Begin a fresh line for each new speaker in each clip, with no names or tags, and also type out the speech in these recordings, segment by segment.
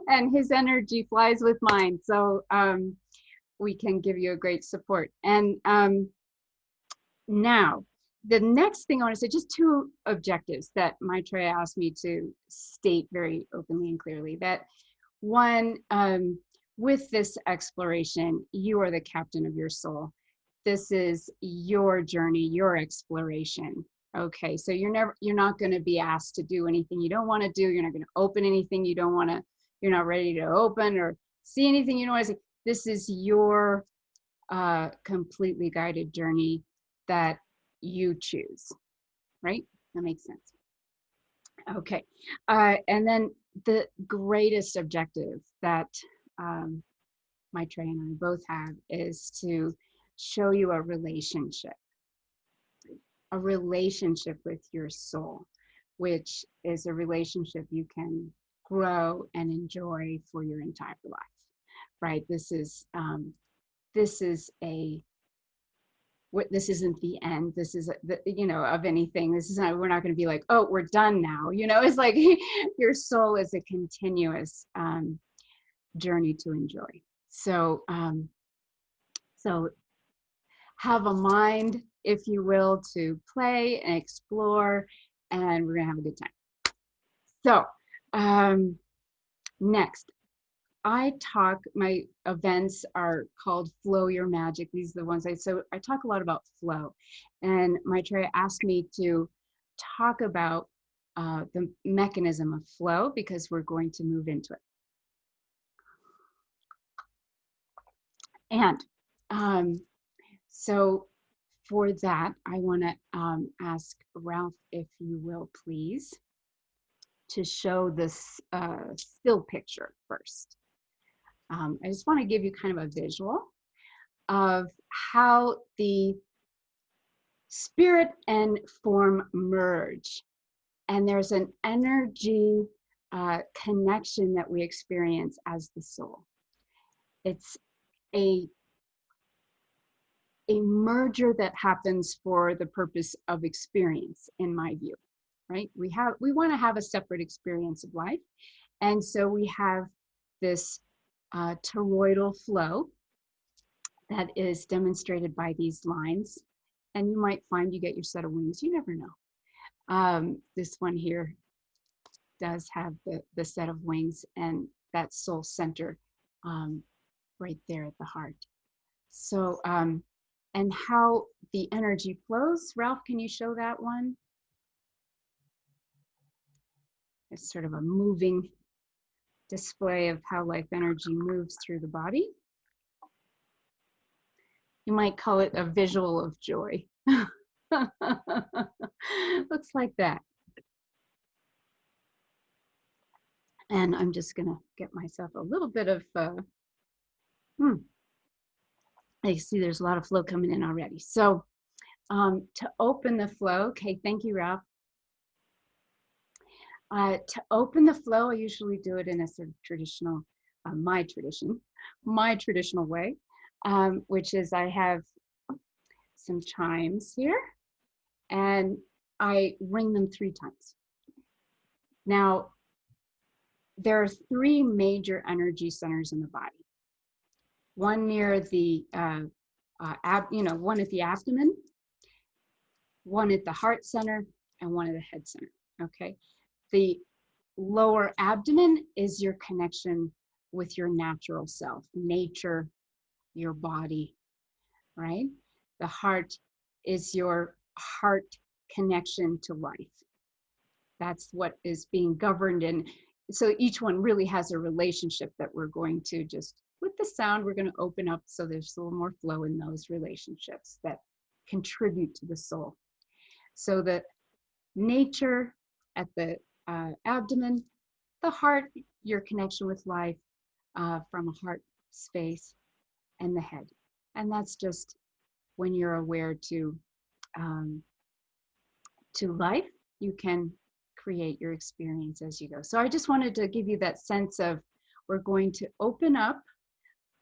and his energy flies with mine. So we can give you a great support. And now, the next thing I want to say, just two objectives that Maitraya asked me to state very openly and clearly. That one, with this exploration, you are the captain of your soul. This is your journey, your exploration. Okay, so you're not going to be asked to do anything you don't want to do. You're not going to open anything you don't want to, you're not ready to open or see anything you don't want to see. This is your completely guided journey that you choose, right? That makes sense. Okay, and then the greatest objective that Maitraya and I both have is to show you a relationship with your soul, which is a relationship you can grow and enjoy for your entire life, right? This isn't the end. This is of anything. This is not, we're not going to be like, oh, we're done now. It's like your soul is a continuous journey to enjoy. So have a mind, if you will, to play and explore, and we're gonna have a good time. So next, my events are called Flow Your Magic. These are the ones I talk a lot about flow. And Maitraya asked me to talk about the mechanism of flow because we're going to move into it. And so for that, I want to ask Ralph, if you will, please, to show this still picture first. I just want to give you kind of a visual of how the spirit and form merge. And there's an energy connection that we experience as the soul. It's a merger that happens for the purpose of experience, in my view, right? We want to have a separate experience of life. And so we have this toroidal flow that is demonstrated by these lines. And you might find you get your set of wings. You never know. This one here does have the set of wings and that soul center right there at the heart. So, and how the energy flows. Ralph, can you show that one? It's sort of a moving display of how life energy moves through the body. You might call it a visual of joy. Looks like that. And I'm just gonna get myself a little bit of, you see there's a lot of flow coming in already. So to open the flow, okay, thank you, Ralph. To open the flow, I usually do it in a sort of traditional, my traditional way, which is I have some chimes here and I ring them 3 times. Now, there are 3 major energy centers in the body. One near the, one at the abdomen, one at the heart center, and one at the head center, okay? The lower abdomen is your connection with your natural self, nature, your body, right? The heart is your heart connection to life. That's what is being governed in. So each one really has a relationship that we're going to just, with the sound, we're going to open up so there's a little more flow in those relationships that contribute to the soul. So the nature at the abdomen, the heart, your connection with life from a heart space, and the head. And that's just when you're aware to life, you can create your experience as you go. So I just wanted to give you that sense of, we're going to open up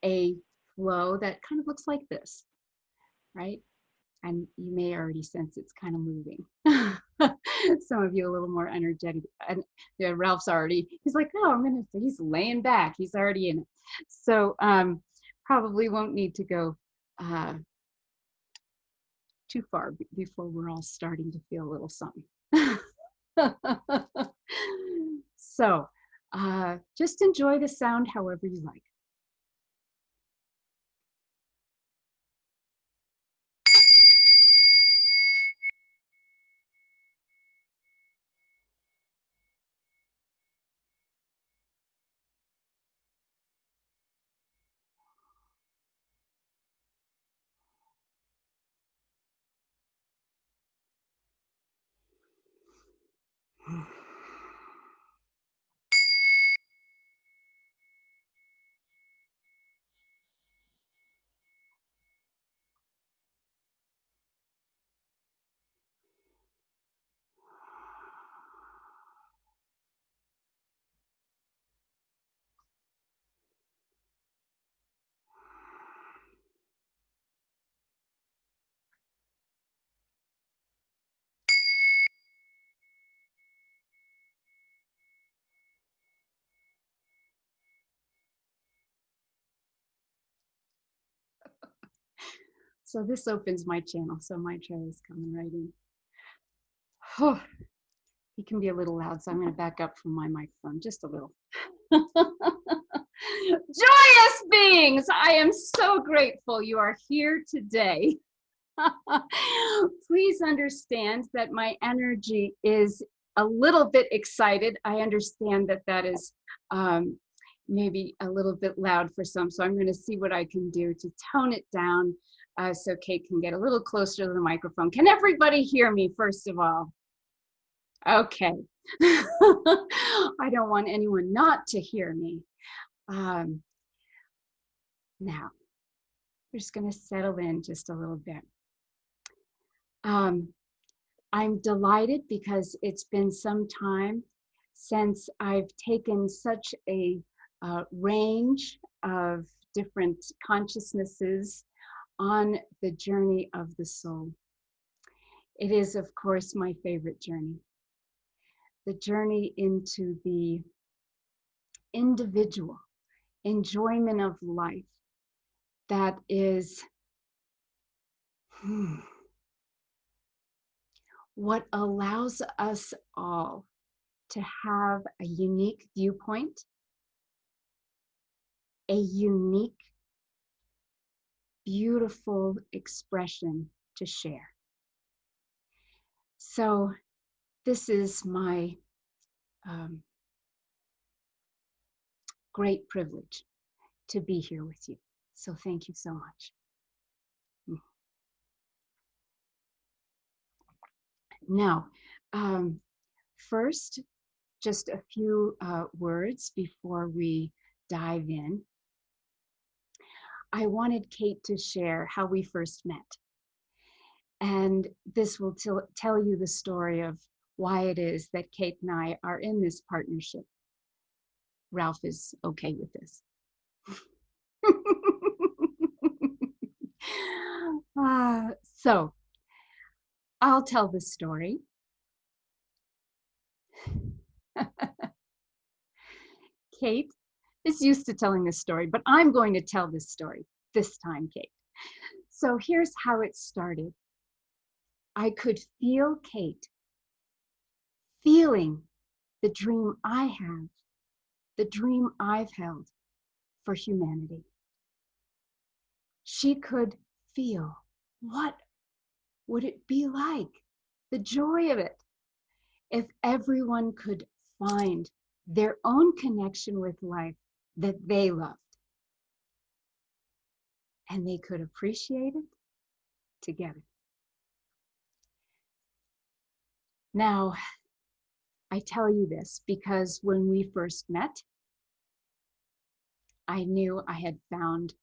a flow that kind of looks like this, right? And you may already sense it's kind of moving. Some of you a little more energetic. And yeah, Ralph's already, he's like, oh, he's laying back. He's already in it. So probably won't need to go too far before we're all starting to feel a little something. So just enjoy the sound however you like. So this opens my channel. So Maitraya is coming right in. Oh, he can be a little loud, so I'm going to back up from my microphone just a little. Joyous beings, I am so grateful you are here today. Please understand that my energy is a little bit excited. I understand that that is maybe a little bit loud for some, so I'm going to see what I can do to tone it down so Kate can get a little closer to the microphone. Can everybody hear me, first of all? Okay. I don't want anyone not to hear me. Now, we're just going to settle in just a little bit. I'm delighted because it's been some time since I've taken such a range of different consciousnesses on the journey of the soul. It is, of course, my favorite journey. The journey into the individual enjoyment of life that is what allows us all to have a unique viewpoint, a unique, beautiful expression to share. So this is my great privilege to be here with you. So thank you so much. Now, first, just a few words before we dive in. I wanted Kate to share how we first met. And this will tell you the story of why it is that Kate and I are in this partnership. Ralph is okay with this. So I'll tell the story. Kate is used to telling this story, but I'm going to tell this story this time, Kate. So here's how it started. I could feel Kate feeling the dream I have, the dream I've held for humanity. She could feel what would it be like, the joy of it, if everyone could find their own connection with life that they loved. And they could appreciate it together. Now, I tell you this because when we first met, I knew I had found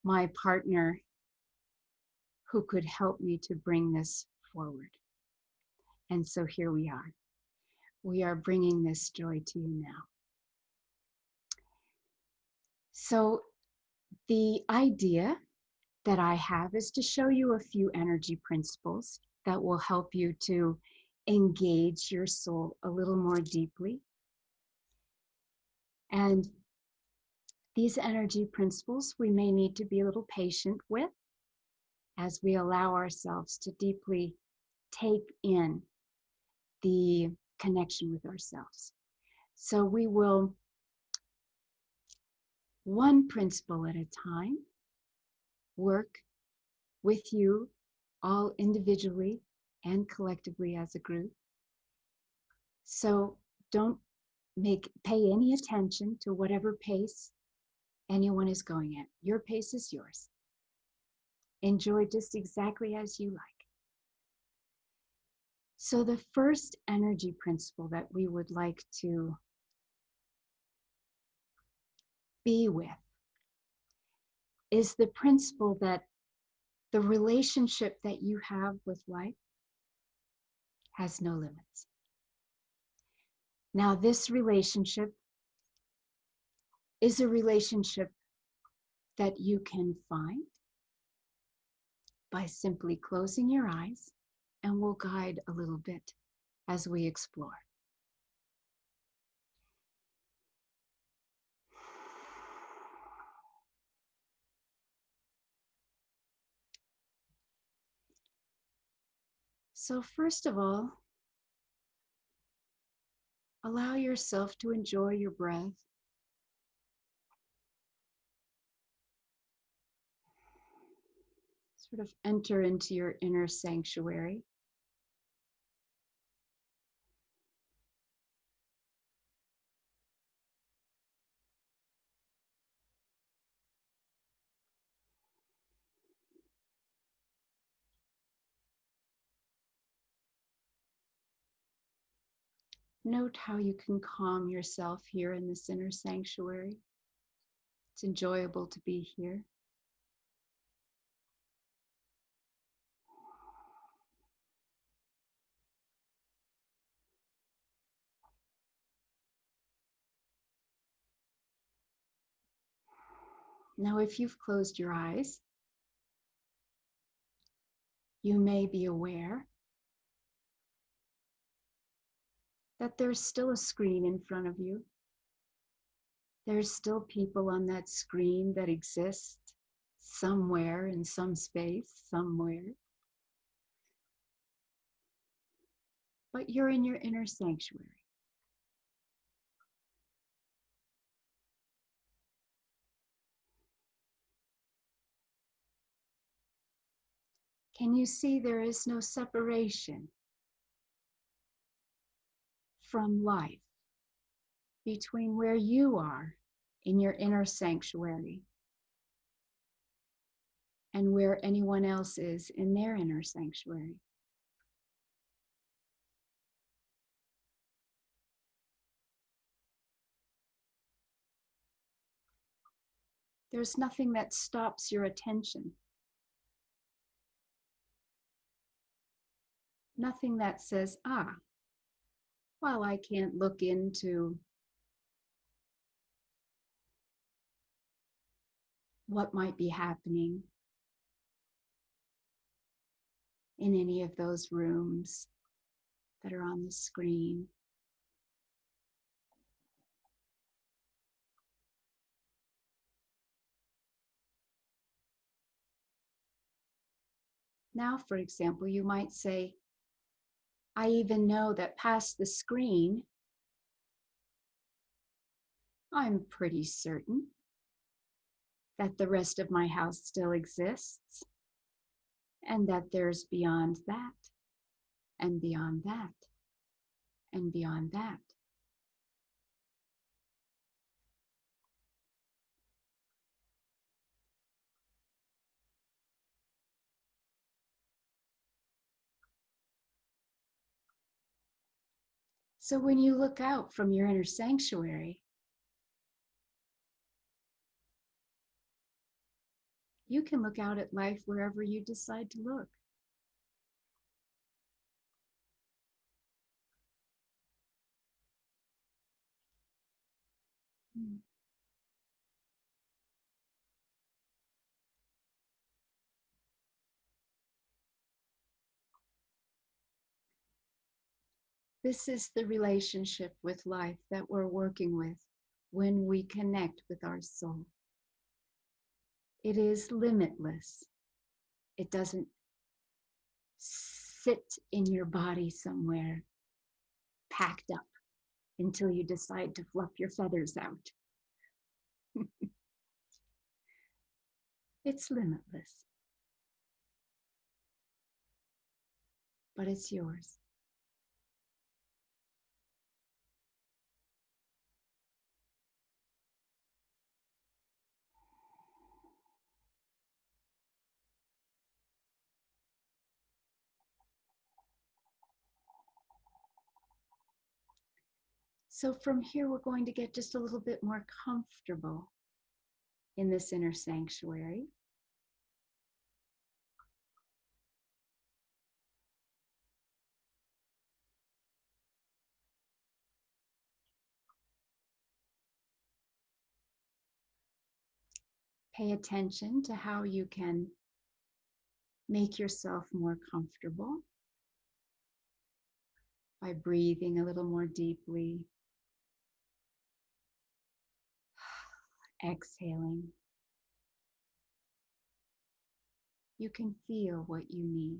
my partner who could help me to bring this forward. And so here we are. We are bringing this joy to you now. So the idea that I have is to show you a few energy principles that will help you to engage your soul a little more deeply. And these energy principles we may need to be a little patient with as we allow ourselves to deeply take in the connection with ourselves. So we will, one principle at a time, work with you all individually and collectively as a group. So don't pay any attention to whatever pace anyone is going at. Your pace is yours. Enjoy just exactly as you like. So the first energy principle that we would like to be with is the principle that the relationship that you have with life has no limits. Now, this relationship is a relationship that you can find by simply closing your eyes, and we'll guide a little bit as we explore. So first of all, allow yourself to enjoy your breath. Sort of enter into your inner sanctuary. Note how you can calm yourself here in this inner sanctuary. It's enjoyable to be here. Now, if you've closed your eyes, you may be aware that there's still a screen in front of you. There's still people on that screen that exist somewhere in some space, somewhere. But you're in your inner sanctuary. Can you see there is no separation from life between where you are in your inner sanctuary and where anyone else is in their inner sanctuary? There's nothing that stops your attention. Nothing that says, well, I can't look into what might be happening in any of those rooms that are on the screen. Now, for example, you might say, I even know that past the screen, I'm pretty certain that the rest of my house still exists, and that there's beyond that, and beyond that, and beyond that. So when you look out from your inner sanctuary, you can look out at life wherever you decide to look. This is the relationship with life that we're working with when we connect with our soul. It is limitless. It doesn't sit in your body somewhere packed up until you decide to fluff your feathers out. It's limitless, but it's yours. So from here, we're going to get just a little bit more comfortable in this inner sanctuary. Pay attention to how you can make yourself more comfortable by breathing a little more deeply, exhaling. You can feel what you need.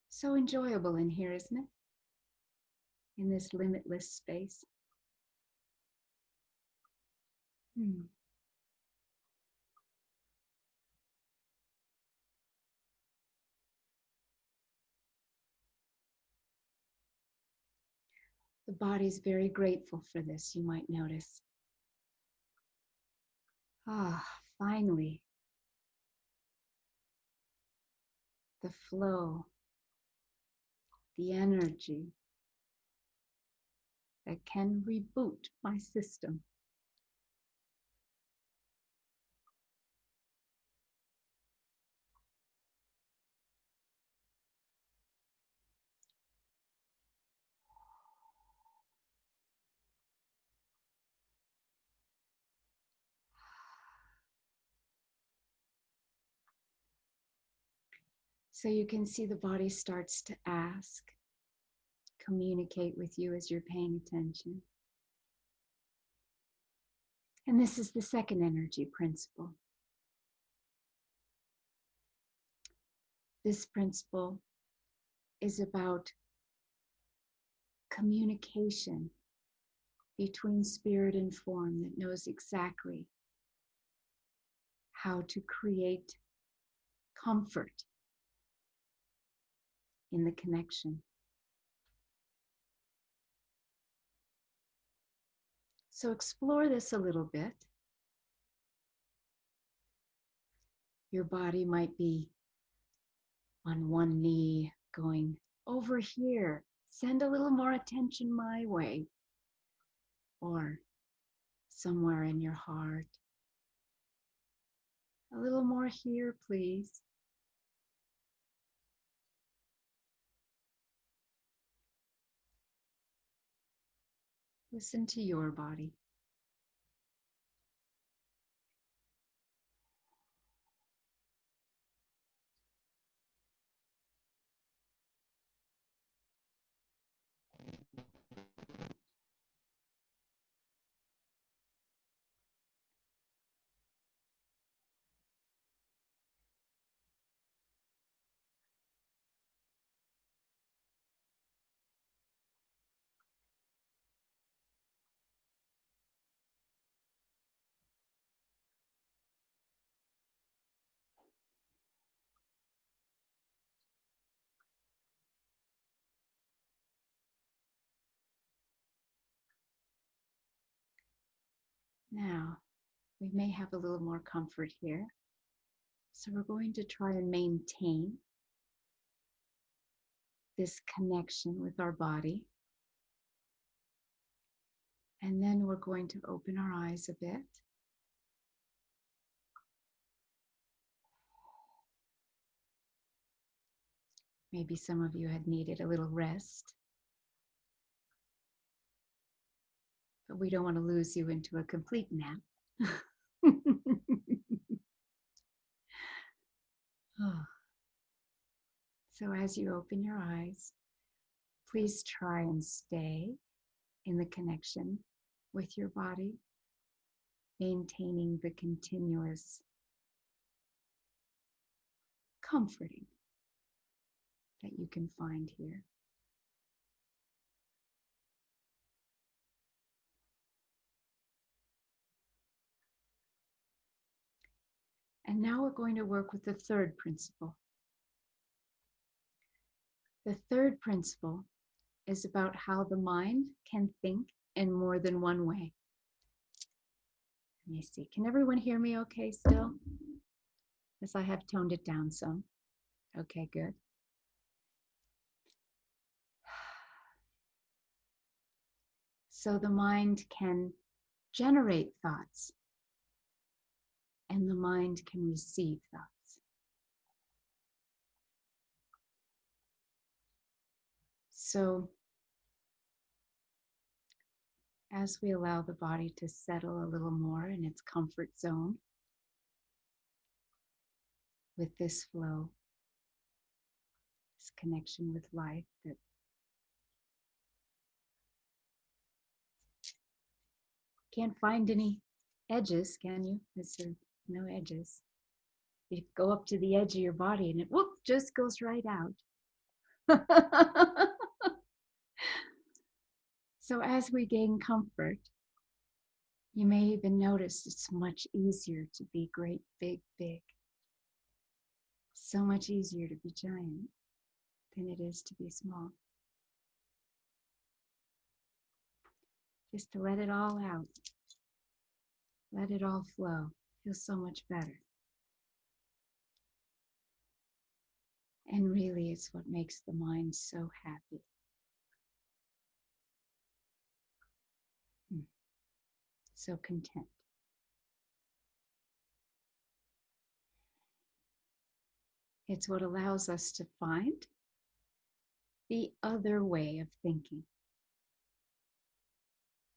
So enjoyable in here, isn't it? In this limitless space. The body's very grateful for this, you might notice. Finally, the flow, the energy that can reboot my system. So you can see the body starts to ask, communicate with you as you're paying attention. And this is the second energy principle. This principle is about communication between spirit and form that knows exactly how to create comfort in the connection. So explore this a little bit. Your body might be on one knee going over here, send a little more attention my way, or somewhere in your heart. A little more here, please. Listen to your body. Now, we may have a little more comfort here. So we're going to try and maintain this connection with our body And then we're going to open our eyes a bit. Maybe some of you had needed a little rest, but we don't want to lose you into a complete nap. Oh. So as you open your eyes, please try and stay in the connection with your body, maintaining the continuous comforting that you can find here. And now we're going to work with the third principle. The third principle is about how the mind can think in more than one way. Let me see. Can everyone hear me okay still? As I have toned it down some. Okay, good. So the mind can generate thoughts, and the mind can receive thoughts. So as we allow the body to settle a little more in its comfort zone with this flow, this connection with life that can't find any edges, can you? There's no edges. You go up to the edge of your body and it whoop, just goes right out. So as we gain comfort, you may even notice it's much easier to be great, big, big. So much easier to be giant than it is to be small. Just to let it all out. Let it all flow. Feels so much better. And really, it's what makes the mind so happy. So content. It's what allows us to find the other way of thinking.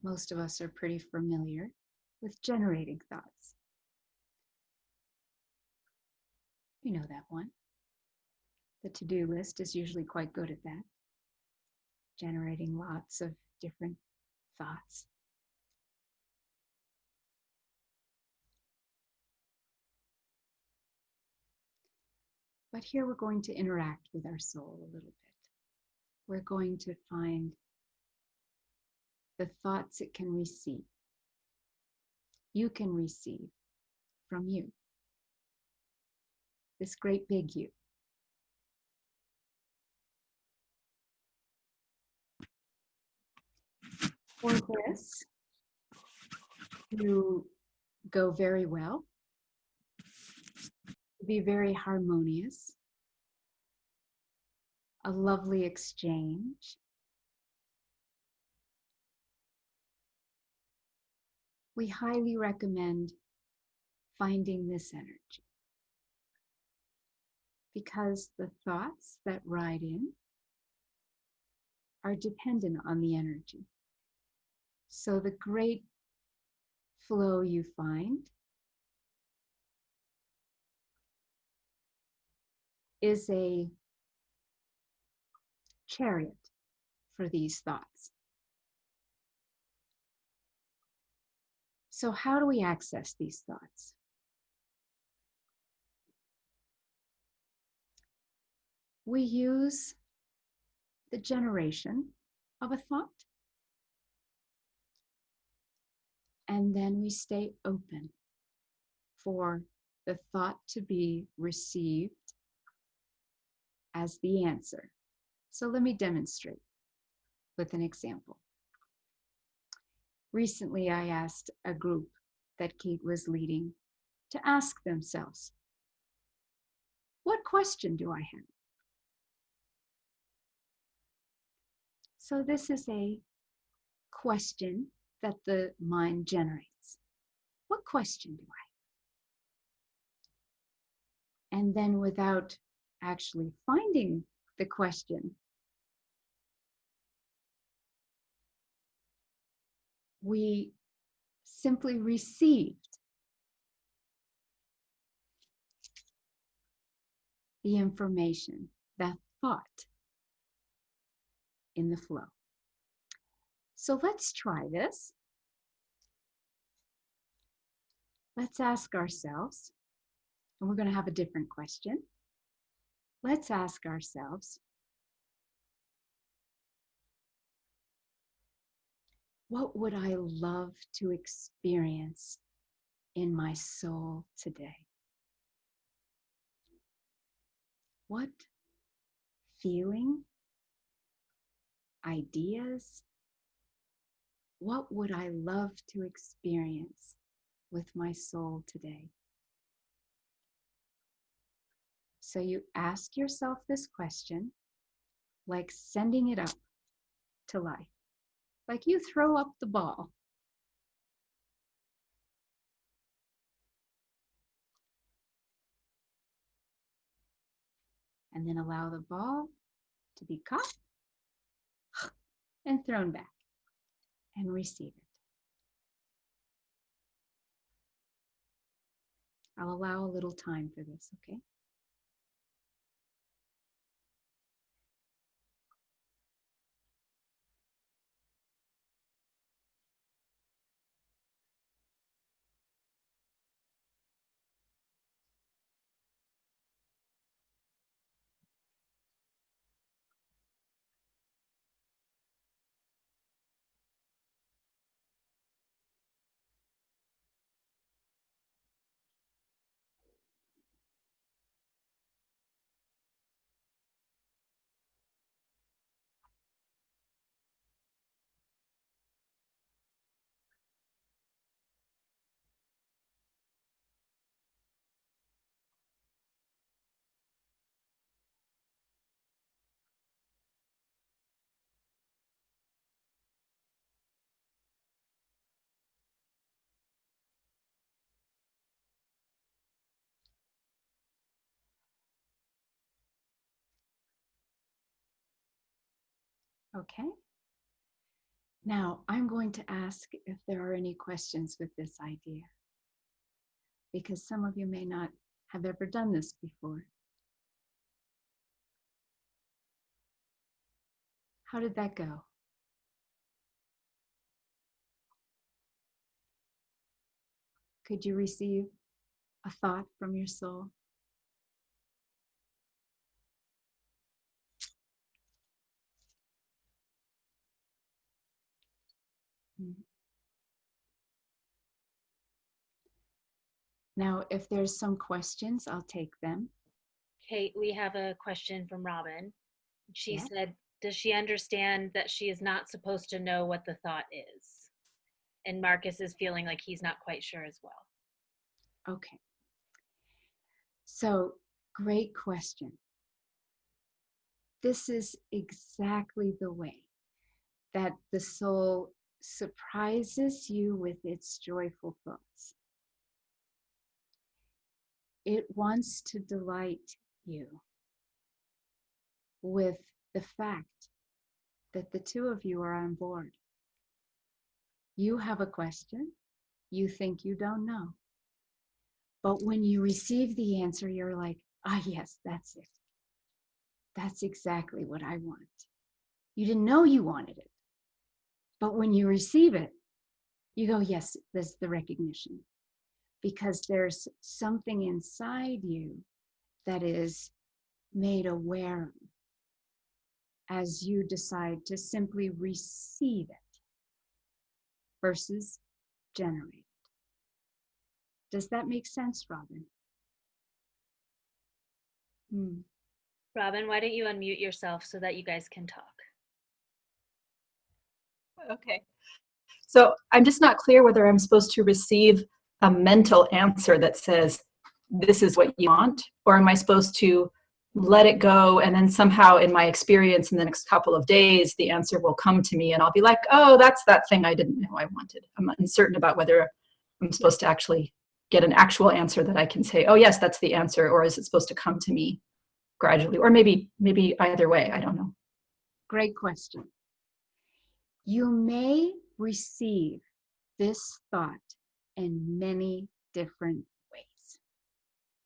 Most of us are pretty familiar with generating thoughts. You know that one. The to-do list is usually quite good at that, generating lots of different thoughts. But here we're going to interact with our soul a little bit. We're going to find the thoughts it can receive. You can receive from you. This great big you. For this to go very well, to be very harmonious, a lovely exchange, we highly recommend finding this energy, because the thoughts that ride in are dependent on the energy. So the great flow you find is a chariot for these thoughts. So how do we access these thoughts? We use the generation of a thought, and then we stay open for the thought to be received as the answer. So let me demonstrate with an example. Recently, I asked a group that Kate was leading to ask themselves, what question do I have? So this is a question that the mind generates. What question do I? And then without actually finding the question, we simply received the information, that thought in the flow. So let's try this. Let's ask ourselves, and we're going to have a different question. Let's ask ourselves, what would I love to experience in my soul today? What feeling, ideas, what would I love to experience with my soul today? So you ask yourself this question, like sending it up to life, like you throw up the ball. And then allow the ball to be caught and thrown back and receive it. I'll allow a little time for this, okay? Okay. Now I'm going to ask if there are any questions with this idea, because some of you may not have ever done this before. How did that go? Could you receive a thought from your soul? Now, if there's some questions, I'll take them.
Kate, we have a question from Robin. She
Yeah.
said, does she understand that she is not supposed to know what the thought is? And Marcus is feeling like he's not quite sure as well.
Okay. So, great question. This is exactly the way that the soul surprises you with its joyful thoughts. It wants to delight you with the fact that the two of you are on board. You have a question, you think you don't know. But when you receive the answer, you're like, ah, yes, that's it. That's exactly what I want. You didn't know you wanted it. But when you receive it, you go, yes, there's the recognition. Because there's something inside you that is made aware as you decide to simply receive it versus generate it. Does that make sense, Robin?
Robin, why don't you unmute yourself so that you guys can talk?
Okay. So I'm just not clear whether I'm supposed to receive a mental answer that says, this is what you want, or am I supposed to let it go, and then somehow in my experience in the next couple of days the answer will come to me and I'll be like, oh, that's that thing I didn't know I wanted. I'm uncertain about whether I'm supposed to actually get an actual answer that I can say, oh yes, that's the answer, or is it supposed to come to me gradually, or maybe either way, I don't know.
Great question. You may receive this thought in many different ways.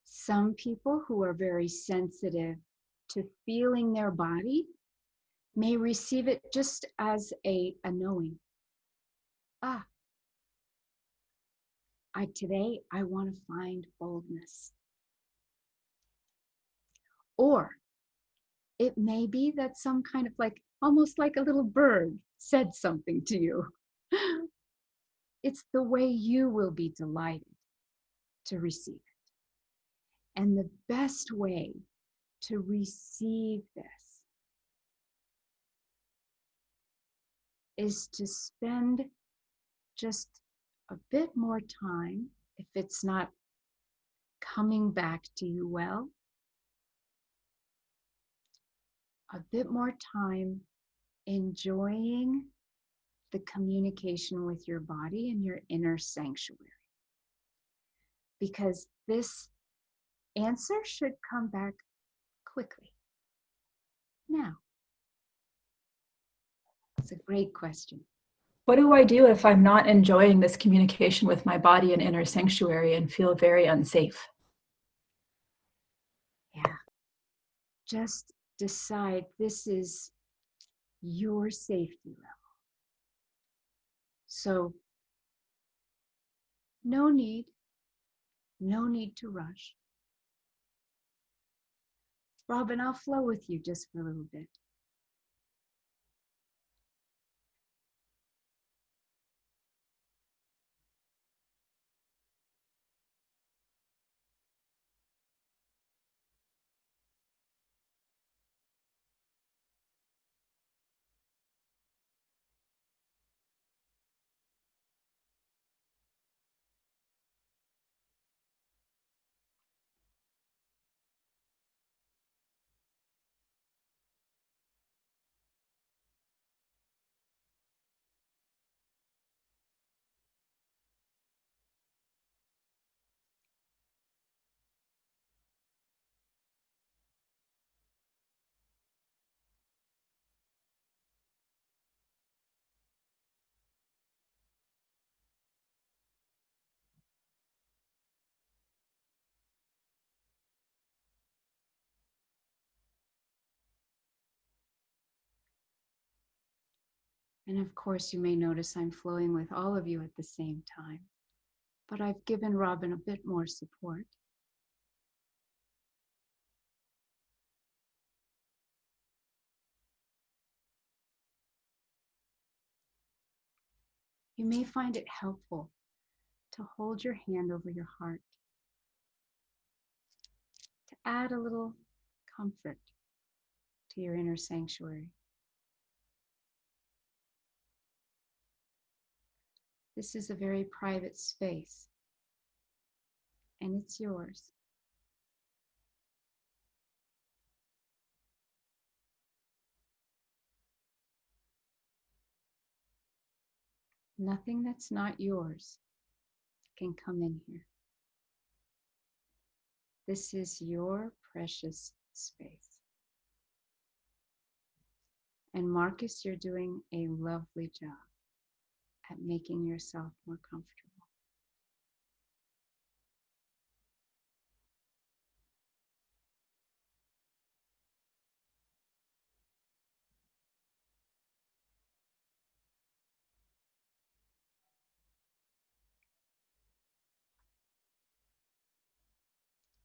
Some people who are very sensitive to feeling their body may receive it just as a knowing. Ah, today I want to find boldness. Or it may be that some kind of like, almost like a little bird said something to you. It's the way you will be delighted to receive it. And the best way to receive this is to spend just a bit more time, if it's not coming back to you well, a bit more time enjoying the communication with your body and your inner sanctuary. Because this answer should come back quickly. Now, it's a great question.
What do I do if I'm not enjoying this communication with my body and inner sanctuary and feel very unsafe?
Yeah. Just decide this is your safety level. So, no need to rush. Robin, I'll flow with you just for a little bit. And of course, you may notice I'm flowing with all of you at the same time, but I've given Robin a bit more support. You may find it helpful to hold your hand over your heart to add a little comfort to your inner sanctuary. This is a very private space, and it's yours. Nothing that's not yours can come in here. This is your precious space. And Marcus, you're doing a lovely job at making yourself more comfortable.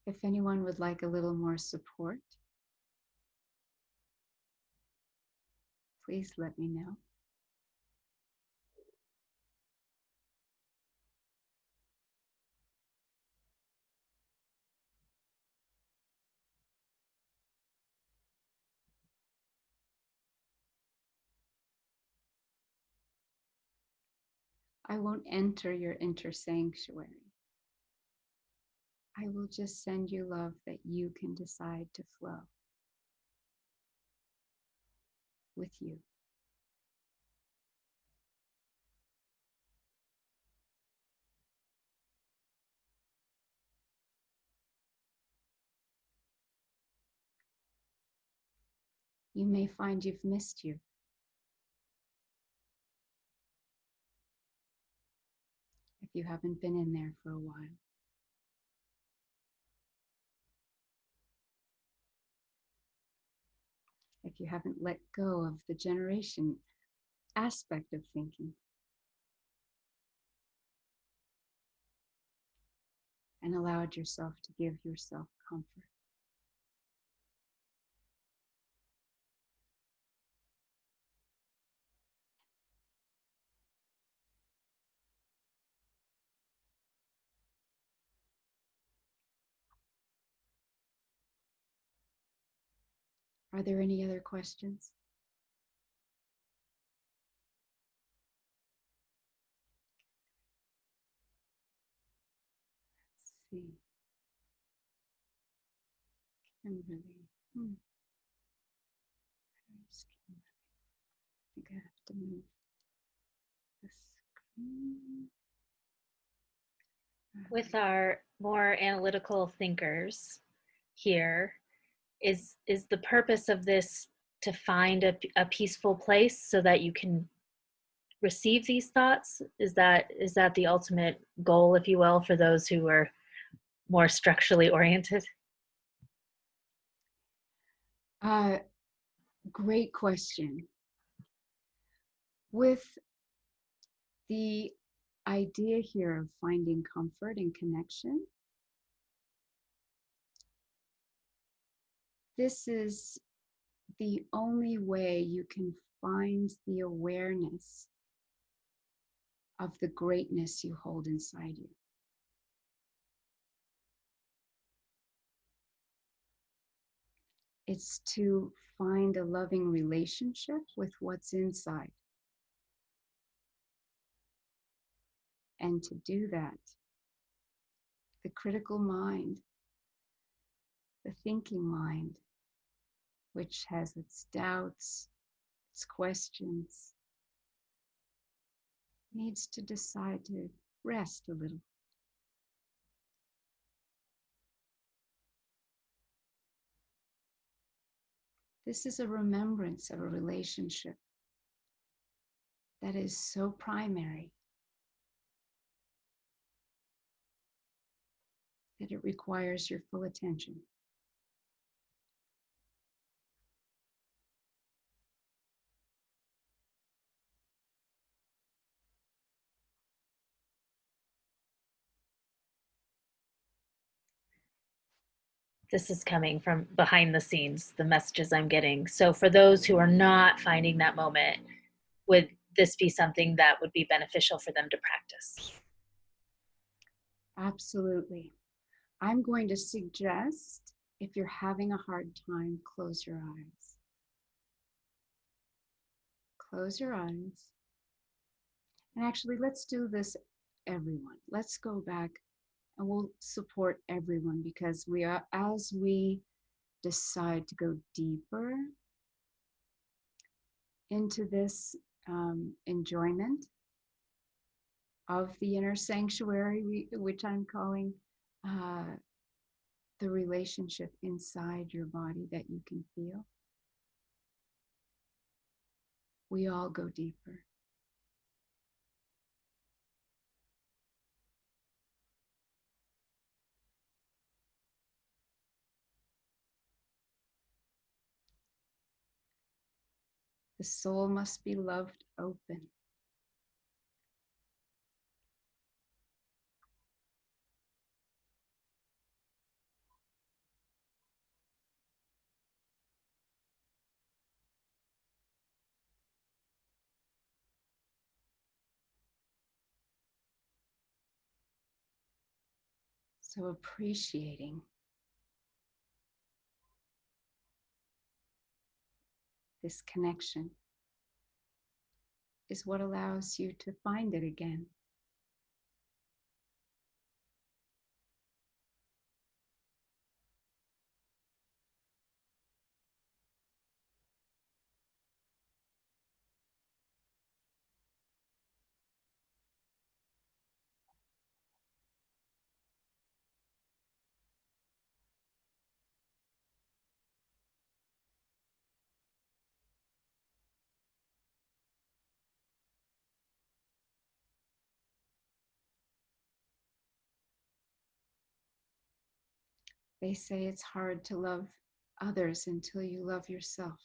If anyone would like a little more support, please let me know. I won't enter your inner sanctuary. I will just send you love that you can decide to flow with you. You may find you've missed you. If you haven't been in there for a while. If you haven't let go of the generation aspect of thinking and allowed yourself to give yourself comfort. Are there any other questions? Let's see. Kimberly. Where's Kimberly? I think I have to move the screen.
With our more analytical thinkers here, is the purpose of this to find a peaceful place so that you can receive these thoughts? Is that the ultimate goal, if you will, for those who are more structurally oriented?
Great question. With the idea here of finding comfort and connection, this is the only way you can find the awareness of the greatness you hold inside you. It's to find a loving relationship with what's inside. And to do that, the critical mind, the thinking mind, which has its doubts, its questions, needs to decide to rest a little. This is a remembrance of a relationship that is so primary that it requires your full attention.
This is coming from behind the scenes, the messages I'm getting. So for those who are not finding that moment, would this be something that would be beneficial for them to practice?
Absolutely. I'm going to suggest, if you're having a hard time, close your eyes. Close your eyes. And actually, let's do this, everyone. Let's go back and we'll support everyone, because we are, as we decide to go deeper into this enjoyment of the inner sanctuary, which I'm calling the relationship inside your body that you can feel, we all go deeper. The soul must be loved open. So appreciating this connection is what allows you to find it again. They say it's hard to love others until you love yourself.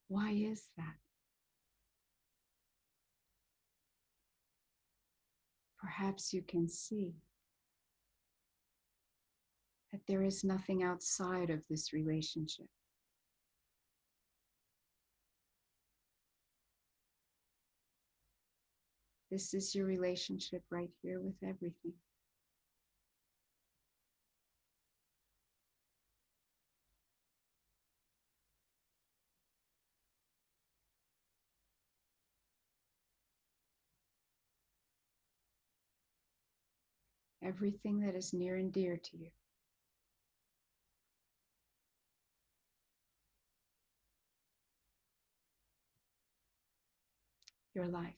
Why is that? Perhaps you can see that there is nothing outside of this relationship. This is your relationship right here with everything. Everything that is near and dear to you. Your life.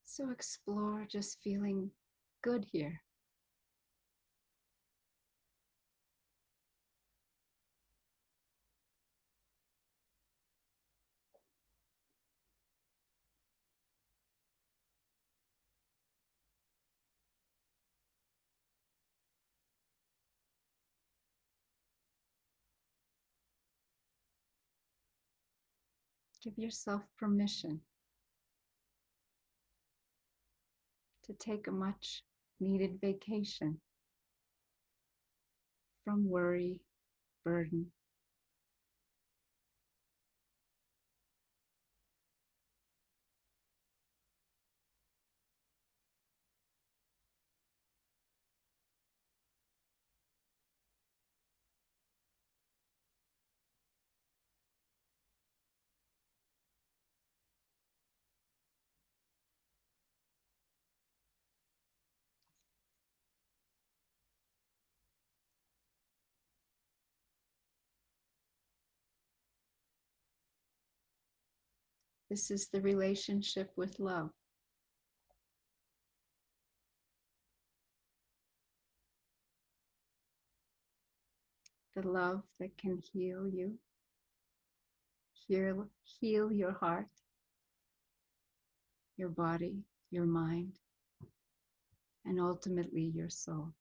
So explore just feeling good here. Give yourself permission to take a much needed vacation from worry, burden. This is the relationship with love. The love that can heal you, heal your heart, your body, your mind, and ultimately your soul.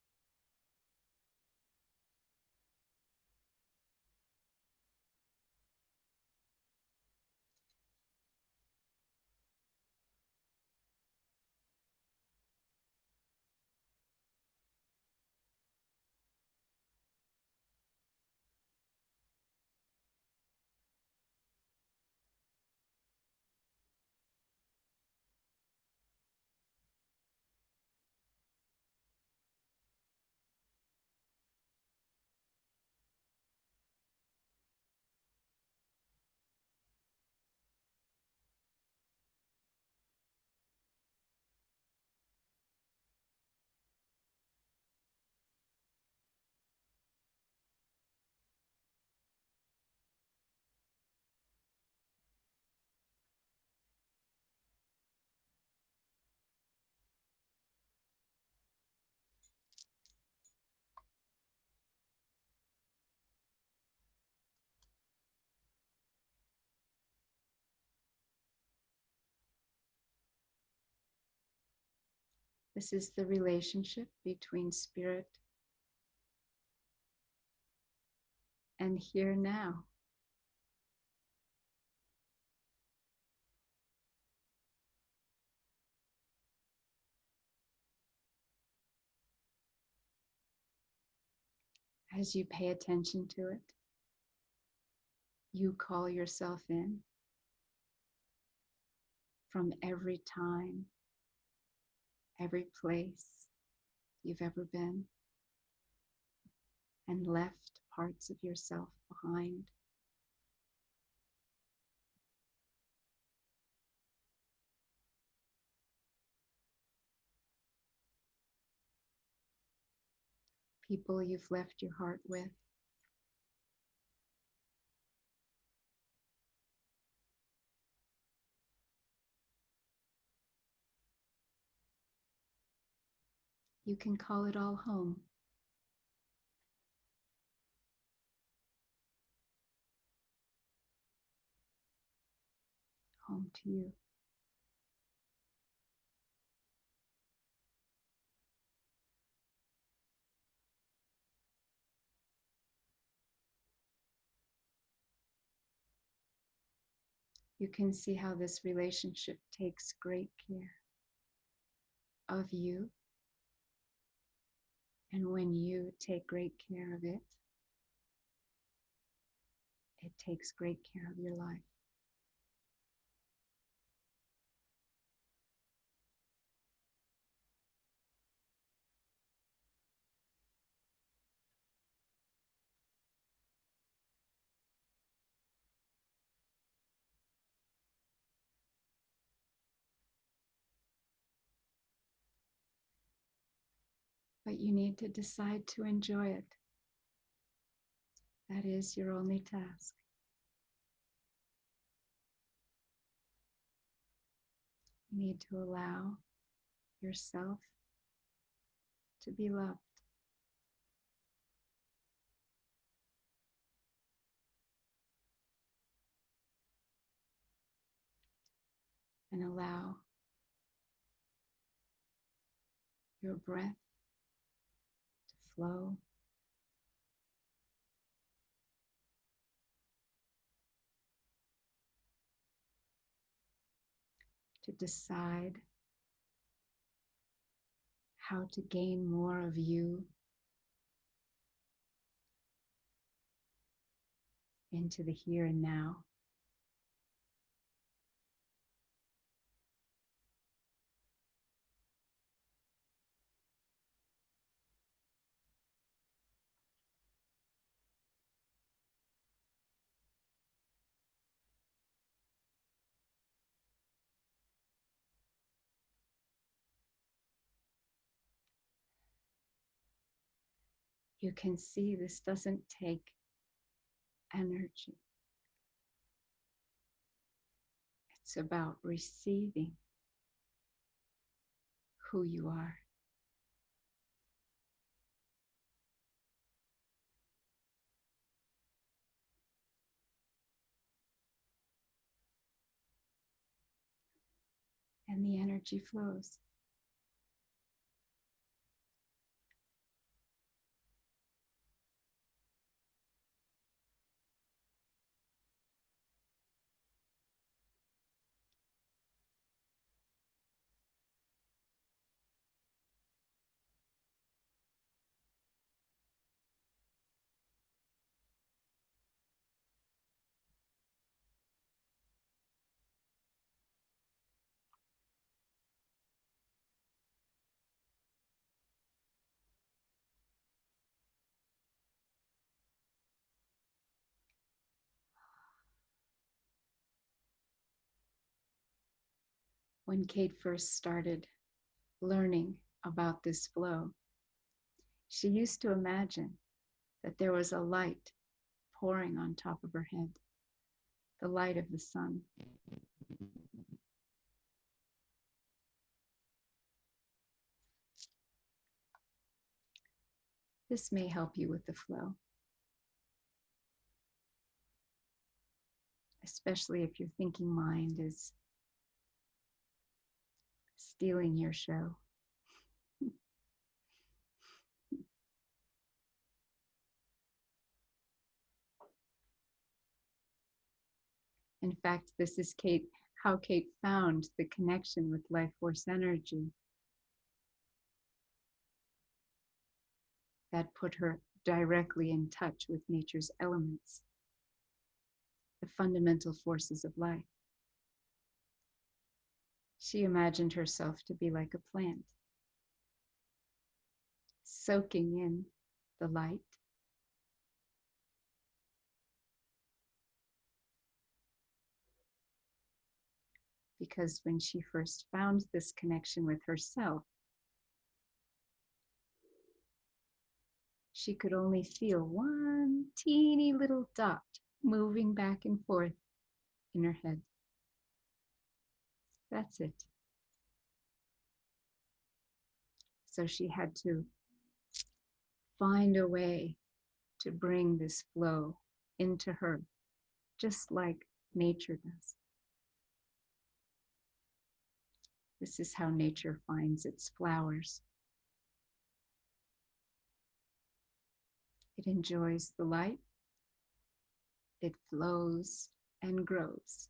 This is the relationship between spirit and here now. As you pay attention to it, you call yourself in from every time, every place you've ever been, and left parts of yourself behind. people you've left your heart with. You can call it all home. Home to you. You can see how this relationship takes great care of you. And when you take great care of it, it takes great care of your life. But you need to decide to enjoy it. That is your only task. You need to allow yourself to be loved. And allow your breath to flow. To decide how to gain more of you into the here and now. You can see this doesn't take energy. It's about receiving who you are. And the energy flows. When Kate first started learning about this flow, she used to imagine that there was a light pouring on top of her head, the light of the sun. This may help you with the flow, especially if your thinking mind is stealing your show. In fact, this is how Kate found the connection with life force energy that put her directly in touch with nature's elements, the fundamental forces of life. She imagined herself to be like a plant, soaking in the light, because when she first found this connection with herself, she could only feel one teeny little dot moving back and forth in her head. That's it. So she had to find a way to bring this flow into her, just like nature does. This is how nature finds its flowers. It enjoys the light, it flows and grows.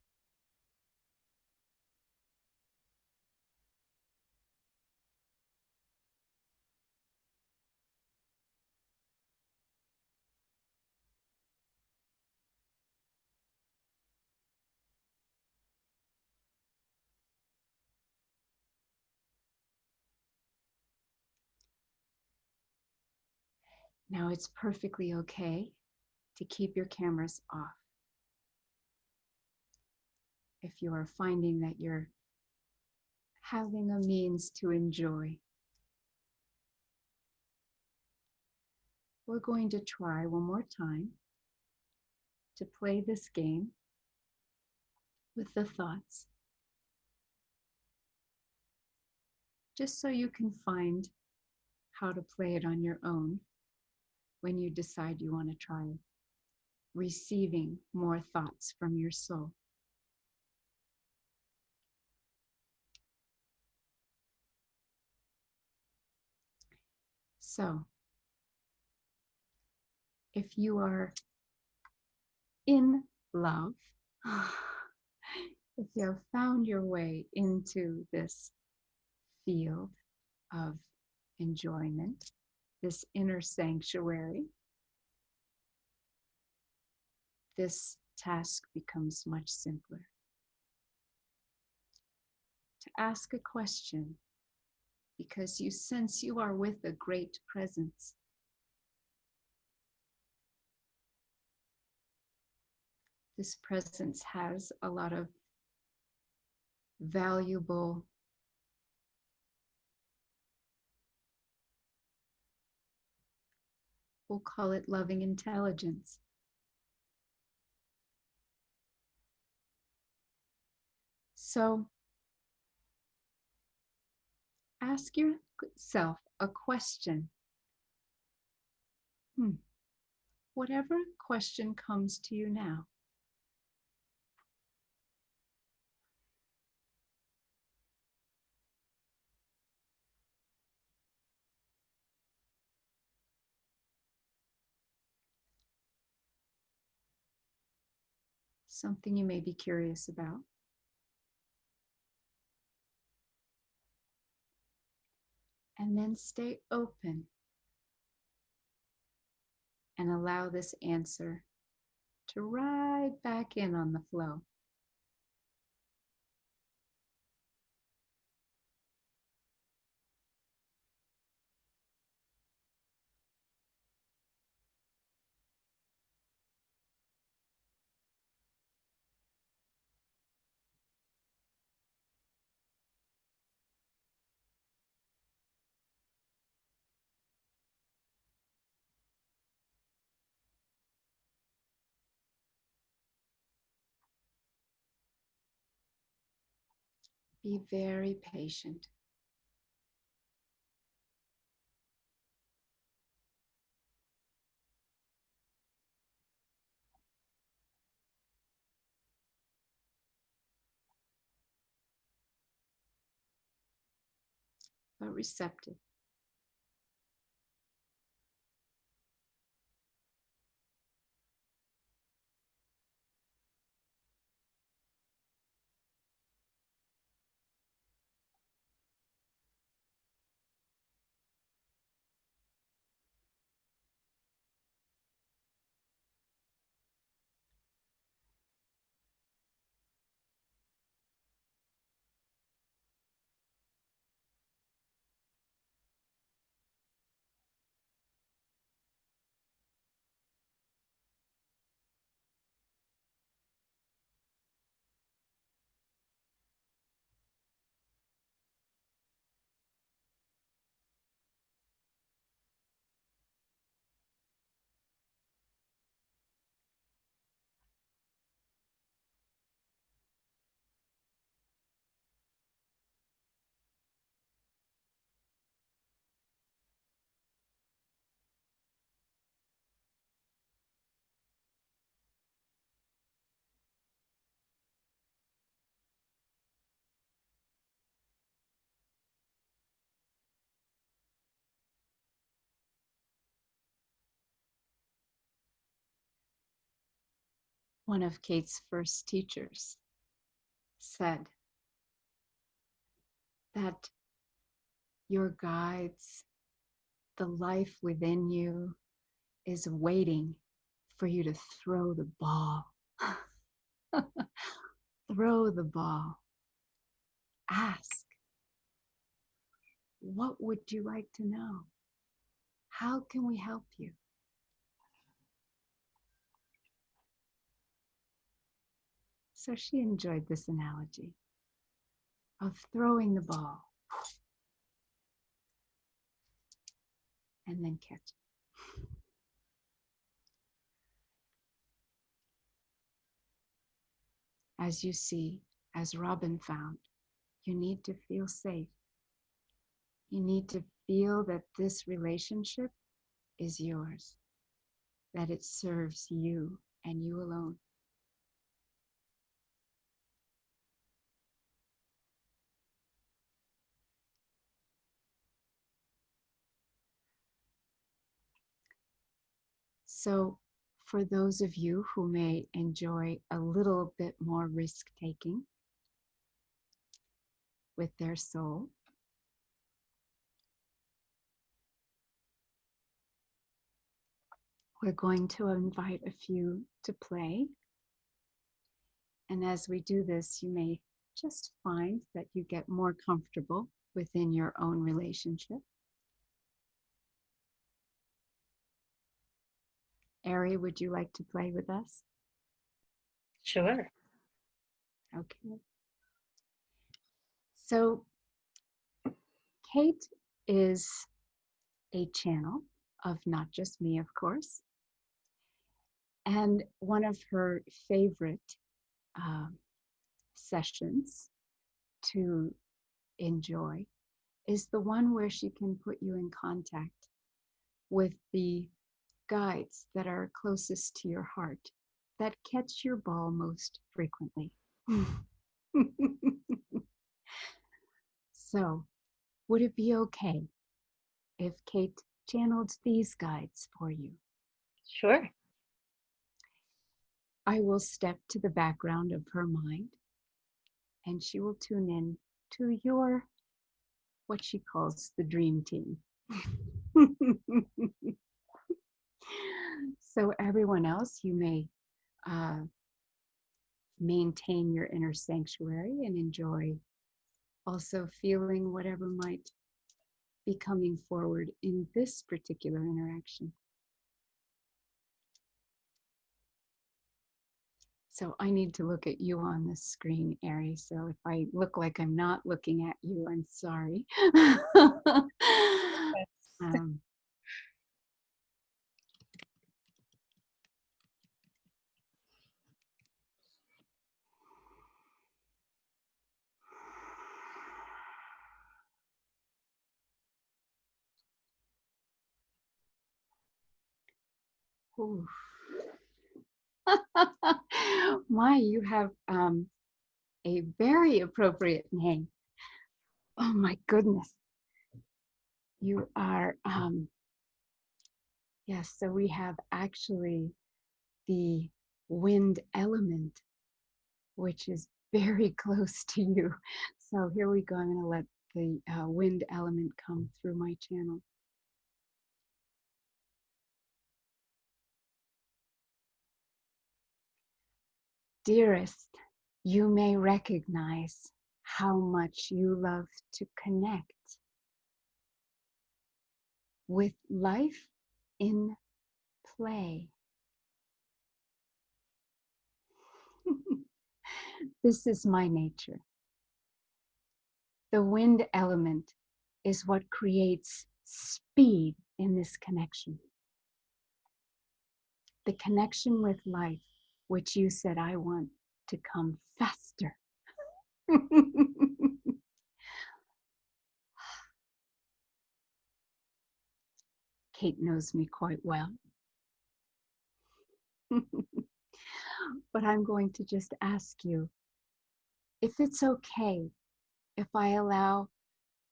Now it's perfectly okay to keep your cameras off. If you are finding that you're having a means to enjoy, we're going to try one more time to play this game with the thoughts, just so you can find how to play it on your own when you decide you want to try receiving more thoughts from your soul. So, if you are in love, if you have found your way into this field of enjoyment, this inner sanctuary, this task becomes much simpler. To ask a question because you sense you are with a great presence. This presence has a lot of valuable we'll call it loving intelligence. So ask yourself a question. Whatever question comes to you now. Something you may be curious about. And then stay open and allow this answer to ride back in on the flow. Be very patient. But receptive. One of Kate's first teachers said that your guides, the life within you, is waiting for you to throw the ball. Throw the ball. Ask, what would you like to know? How can we help you? So she enjoyed this analogy of throwing the ball and then catch it. As you see, as Robin found, you need to feel safe. You need to feel that this relationship is yours, that it serves you and you alone. So for those of you who may enjoy a little bit more risk-taking with their soul, we're going to invite a few to play. And as we do this, you may just find that you get more comfortable within your own relationship. Ari, would you like to play with us?
Sure.
Okay. So Kate is a channel of Not Just Me, of course. And one of her favorite sessions to enjoy is the one where she can put you in contact with the guides that are closest to your heart, that catch your ball most frequently. So, would it be okay if Kate channeled these guides for you?
Sure.
I will step to the background of her mind, and she will tune in to your, what she calls the dream team. So everyone else, you may maintain your inner sanctuary and enjoy also feeling whatever might be coming forward in this particular interaction. So I need to look at you on the screen, Ari. So if I look like I'm not looking at you, I'm sorry. Oof. My, you have a very appropriate name. Oh my goodness. You are, yes, so we have actually the wind element, which is very close to you. So here we go. I'm going to let the wind element come through my channel. Dearest, you may recognize how much you love to connect with life in play. This is my nature. The wind element is what creates speed in this connection. The connection with life, which you said I want to come faster. Kate knows me quite well. But I'm going to just ask you if it's okay if I allow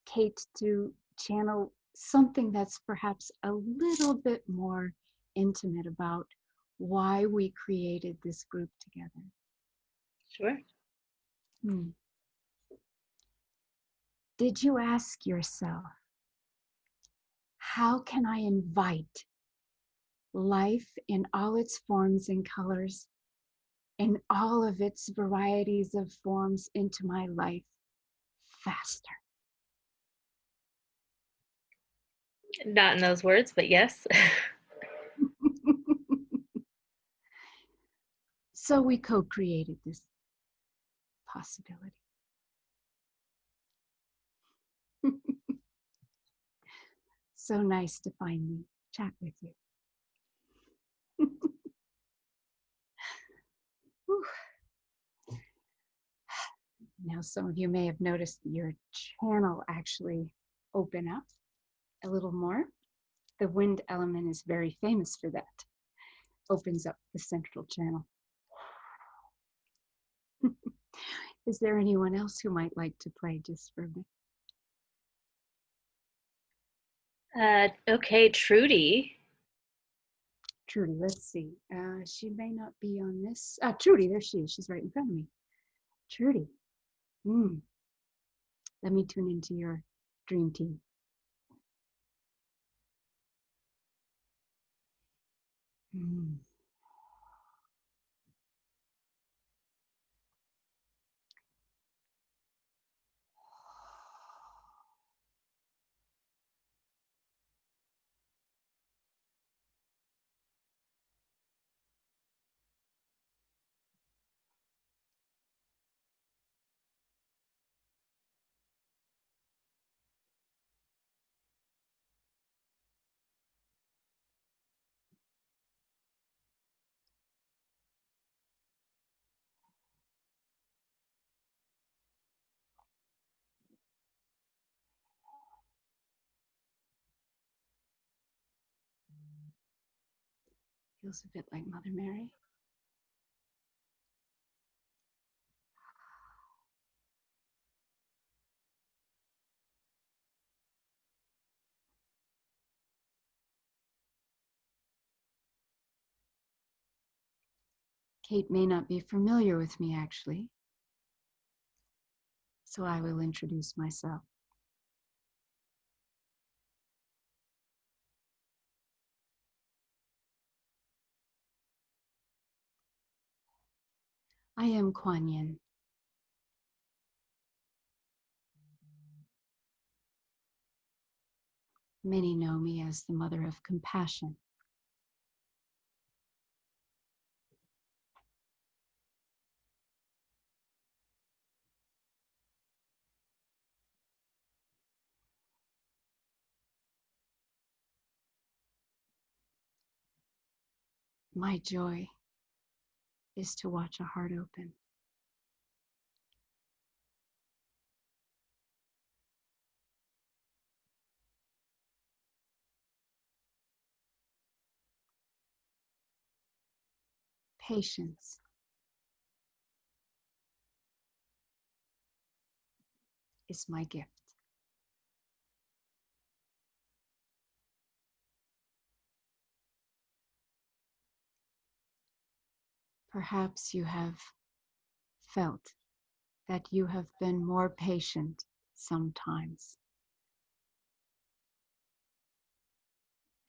Kate to channel something that's perhaps a little bit more intimate about why we created this group together.
Sure.
Did you ask yourself, how can I invite life in all its forms and colors, in all of its varieties of forms into my life faster?
Not in those words, but yes.
So we co-created this possibility. So nice to finally chat with you. Now, some of you may have noticed your channel actually open up a little more. The wind element is very famous for that. Opens up the central channel. Is there anyone else who might like to play just for a bit?
Okay, Trudy.
Trudy, let's see. She may not be on this. Trudy, there she is. She's right in front of me. Trudy. Let me tune into your dream team. Feels a bit like Mother Mary. Kate may not be familiar with me, actually, so I will introduce myself. I am Kuan Yin. Many know me as the Mother of Compassion. My joy is to watch a heart open. Patience is my gift. Perhaps you have felt that you have been more patient sometimes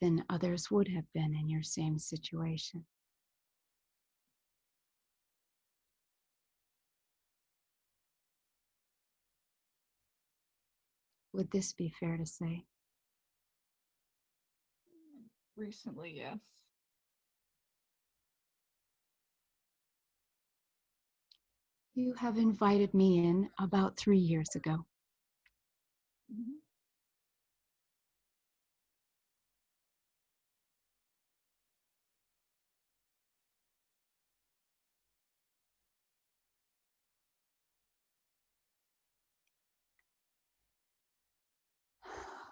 than others would have been in your same situation. Would this be fair to say?
Recently, yes.
You have invited me in about 3 years ago.
Mm-hmm.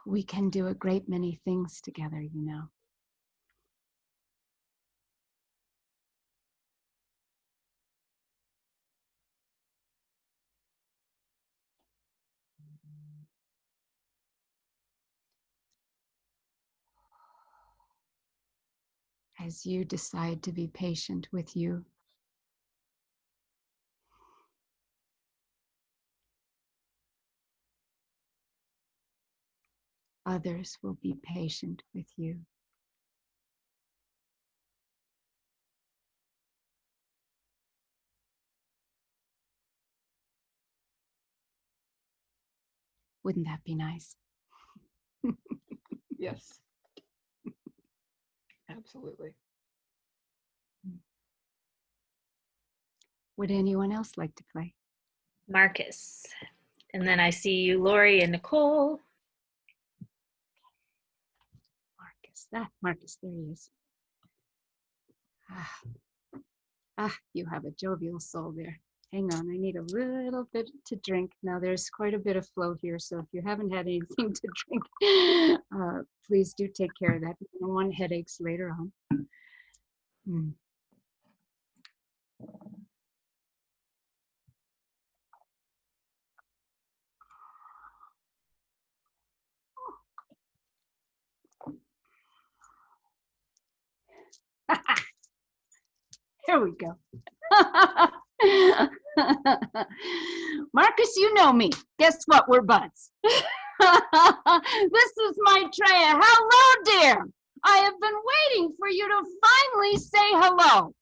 We can do a great many things together, you know. as you decide to be patient with you. Others will be patient with you. Wouldn't that be nice?
Yes. Absolutely.
Would anyone else like to play?
Marcus. And then I see you, Lori and Nicole.
Marcus, there he is. You have a jovial soul there. Hang on, I need a little bit to drink. Now there's quite a bit of flow here, so if you haven't had anything to drink, please do take care of that. You don't want headaches later on. Here we go. Marcus, you know me. Guess what? We're buds. This is Maitraya. Hello, dear. I have been waiting for you to finally say hello.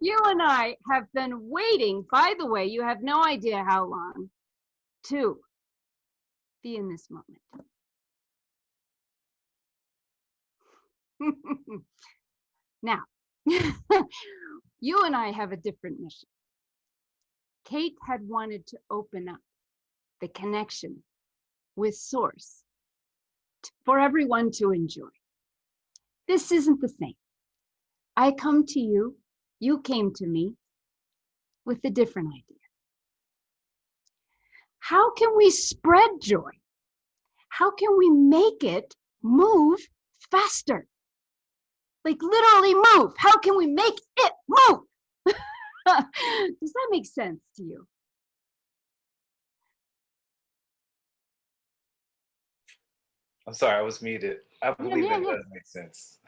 You and I have been waiting, by the way, you have no idea how long, to be in this moment. Now, you and I have a different mission. Kate had wanted to open up the connection with Source for everyone to enjoy. This isn't the same. I come to you, you came to me with a different idea. How can we spread joy? How can we make it move faster? Like literally move. How can we make it move? Does that make sense to you?
I'm sorry, I was muted. I believe
Yeah.
that does make sense.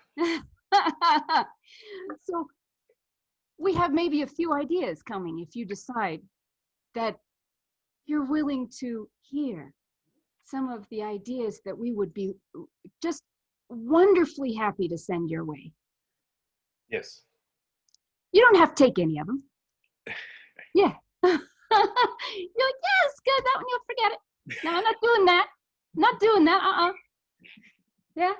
So we have maybe a few ideas coming if you decide that you're willing to hear some of the ideas that we would be just wonderfully happy to send your way.
Yes.
You don't have to take any of them. Yeah. You're like, yes, good, that one, you'll forget it. No, I'm not doing that. Not doing that, Yeah.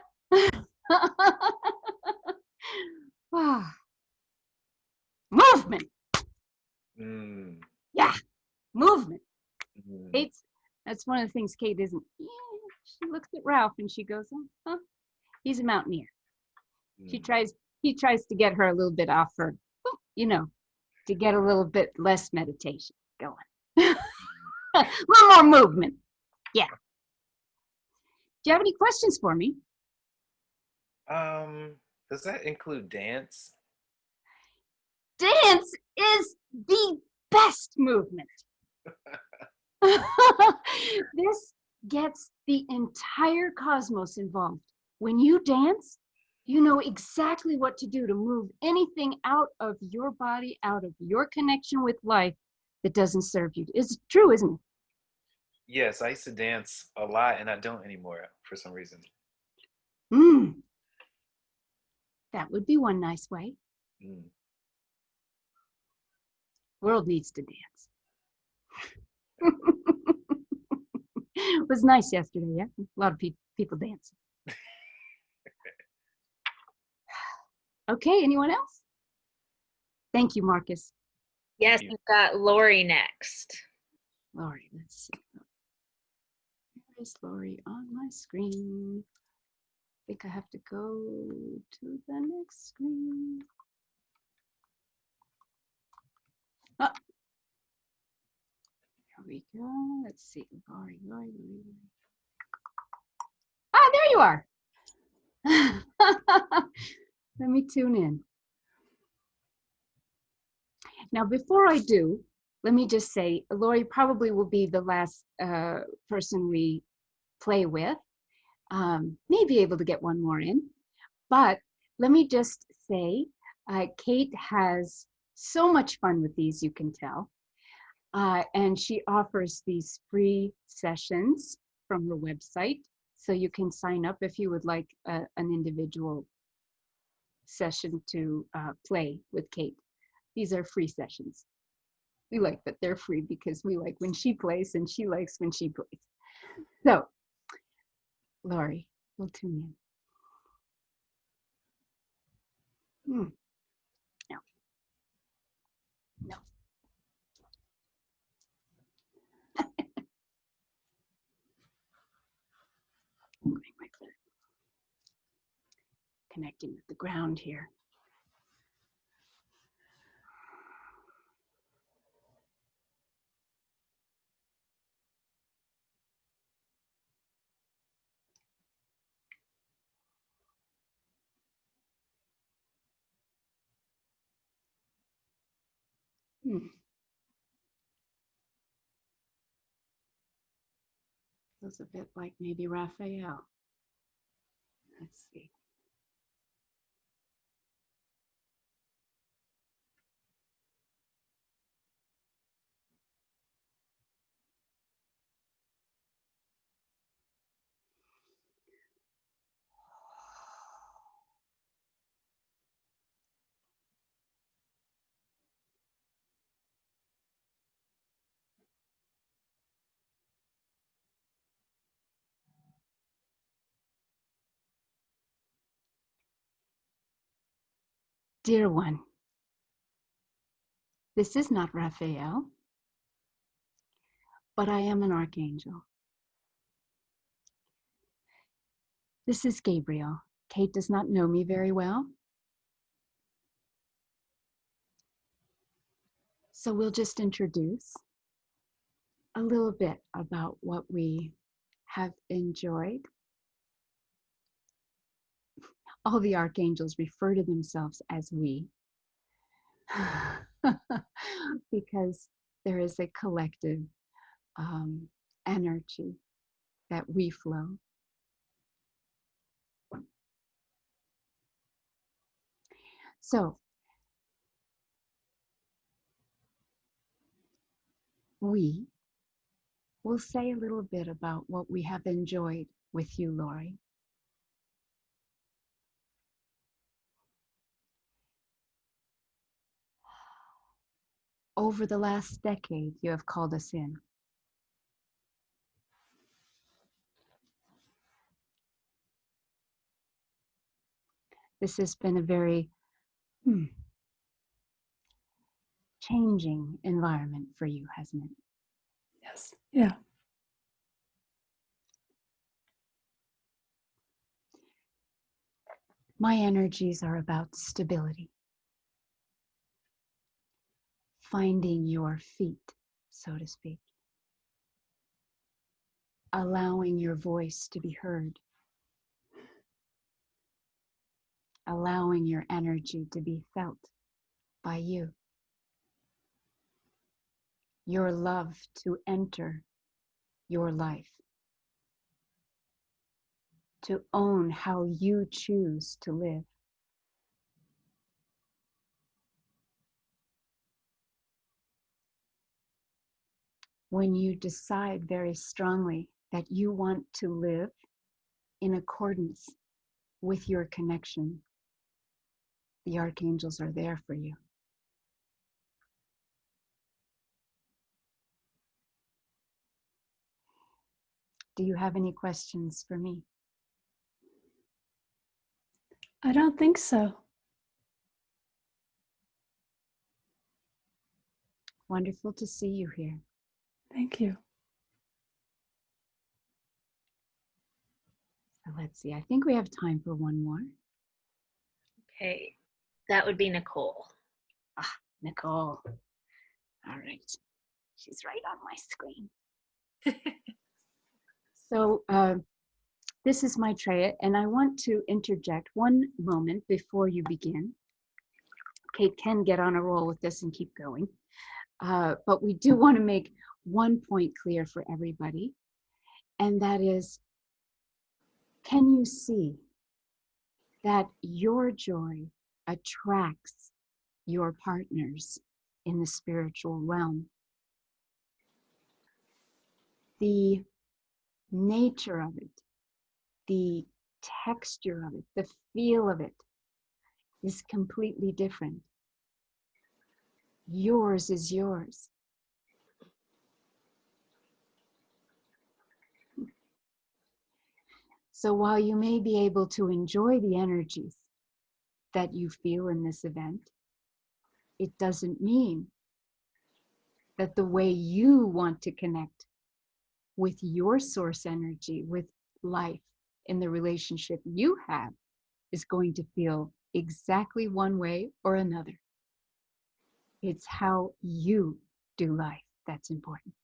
Movement. Yeah, movement. That's one of the things Kate isn't. She looks at Ralph and she goes, oh, he's a mountaineer. He tries to get her a little bit off her, to get a little bit less meditation going. A little more movement. Yeah. Do you have any questions for me?
Does that include dance?
Dance is the best movement. This gets the entire cosmos involved. When you dance, you know exactly what to do to move anything out of your body, out of your connection with life that doesn't serve you. It's true, isn't it?
Yes, I used to dance a lot and I don't anymore for some reason.
That would be one nice way. World needs to dance. It was nice yesterday, yeah? A lot of people dancing. Okay, anyone else? Thank you, Marcus.
Yes, we've got Lori next.
Lori, let's see. Where is Lori on my screen? I think I have to go to the next screen. Oh. Here we go. Let's see. Lori. Ah, there you are. Let me tune in. Now, before I do, let me just say, Lori probably will be the last person we play with. May be able to get one more in. But let me just say, Kate has so much fun with these, you can tell. And she offers these free sessions from her website. So you can sign up if you would like an individual session to play with Kate. These are free sessions. We like that they're free because we like when she plays and she likes when she plays. So, Laurie, we'll tune in. No. No. Connecting with the ground here. Feels a bit like maybe Raphael. Let's see. Dear one, this is not Raphael, but I am an archangel. This is Gabriel. Kate does not know me very well. So we'll just introduce a little bit about what we have enjoyed. All the archangels refer to themselves as we because there is a collective energy that we flow. So we will say a little bit about what we have enjoyed with you, Laurie. Over the last decade, you have called us in. This has been a very changing environment for you, hasn't it?
Yes. Yeah.
My energies are about stability, finding your feet, so to speak, allowing your voice to be heard, allowing your energy to be felt by you, your love to enter your life, to own how you choose to live. When you decide very strongly that you want to live in accordance with your connection, the archangels are there for you. Do you have any questions for me?
I don't think so.
Wonderful to see you here.
Thank you.
So let's see, I think we have time for one more.
Okay, that would be Nicole.
Nicole. All right, she's right on my screen. So this is Maitraya, and I want to interject one moment before you begin. Kate can get on a roll with this and keep going. But we do want to make one point clear for everybody, and that is Can you see that your joy attracts your partners in the spiritual realm? The nature of it, the texture of it, the feel of it is completely different. Yours is yours. So while you may be able to enjoy the energies that you feel in this event, it doesn't mean that the way you want to connect with your source energy, with life in the relationship you have, is going to feel exactly one way or another. It's how you do life that's important.